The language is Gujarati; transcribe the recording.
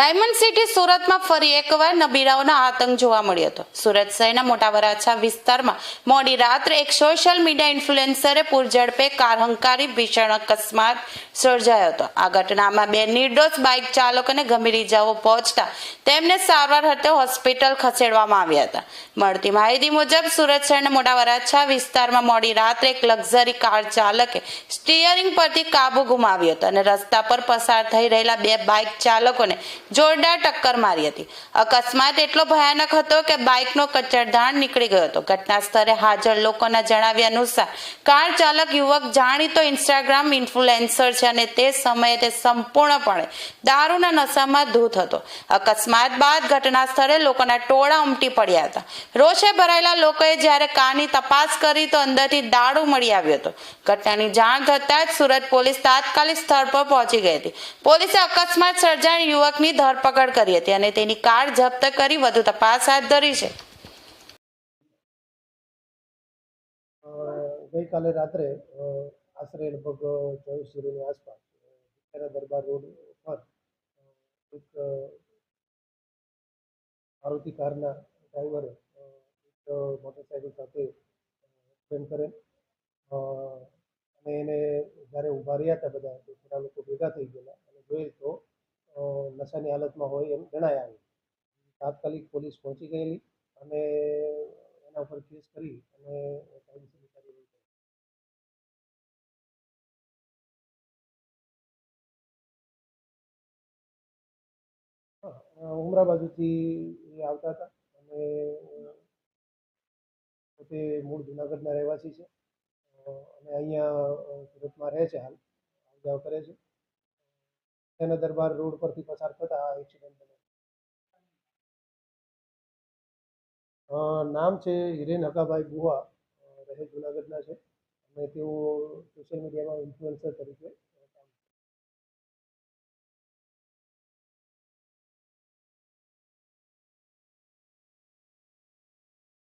ડાયમંડ સિટી સુરતમાં ફરી એકવાર નબીરાઓનો આતંક જોવા મળ્યો હતો। સુરત શહેરના મોટા વરાછા વિસ્તારમાં મોડી રાત્રે એક સોશિયલ મીડિયા ઇન્ફ્લુએન્સરે પૂરઝડપે કાર હંકારી ભીષણ અકસ્માત સર્જાયો હતો। આ ઘટનામાં બે નિર્દોષ બાઇક ચાલકોને ગંભીર ઇજાઓ પહોંચતા તેમને સારવાર અર્થે હોસ્પિટલ ખસેડવામાં આવ્યા હતા। મળતી માહિતી મુજબ સુરત શહેરના મોટા વરાછા વિસ્તારમાં મોડી રાત્રે એક લક્ઝરી કાર ચાલકે સ્ટીયરિંગ પરથી કાબુ ગુમાવ્યો હતો અને રસ્તા પર પસાર થઈ રહેલા બે બાઇક ચાલકોને જોરદાર ટક્કર મારી હતી। અકસ્માત એટલો ભયાનક હતો કે બાઇકનો કચરધાણ નીકળી ગયો હતો। ઘટના સ્થળે હાજર લોકોના જણાવ્યા અનુસાર કાર ચાલક યુવક જાણીતો ઇન્સ્ટાગ્રામ ઇન્ફ્લુએન્સર છે અને તે સમયે તે સંપૂર્ણપણે દારૂના નશામાં ધૂત હતો। અકસ્માત બાદ ઘટના સ્થળે લોકોના ટોળા ઉમટી પડ્યા હતા। રોષે ભરાયેલા લોકોએ જ્યારે કારની તપાસ કરી તો અંદરથી દારૂ મળી આવ્યો હતો। ઘટનાની જાણ થતાં જ સુરત પોલીસ તાત્કાલિક સ્થળ પર પહોંચી ગઈ હતી। પોલીસે અકસ્માત સર્જાયેલ યુવકની ધરપકડ કરી હતી અને તેની કાર જપ્ત કરી વધુ તપાસ હાથ ધરી છે। ગઈકાલે રાત્રે આશરે લગભગ 24:00 આસપાસ વિક્ટોરિયા દરબાર રોડ પર એક મારુતિ કારના ડ્રાઈવરે એક મોટરસાઇકલ સાથે એક્સિડન્ટ કરેલ અને એને જ્યારે ઊભા રહ્યા હતા બધા તો થોડા લોકો ભેગા થઈ ગયેલા અને જોઈએ તો નશાની હાલતમાં હોય એમ જણાય આવ્યું। તાત્કાલિક પોલીસ પહોંચી ગયેલી અને એના ઉપર કેસ કરી અને કાયદેસરની કાર્યવાહી કરી। ઉમરા બાજુથી એ આવતા હતા અને પોતે મૂળ જુનાગઢના રહેવાસી છે અને અહીંયા સુરતમાં રહે છે, હાલ જાવ કરે છે। તેના દરબાર રોડ પરથી પસાર થતા આ એક્સિડન્ટ બન્યો। નામ છે હિરેન હકાભાઈ ગુહા, રહે જુનાગઢના છે અને તેઓ સોશિયલ મીડિયામાં ઇન્ફ્લુએન્સર તરીકે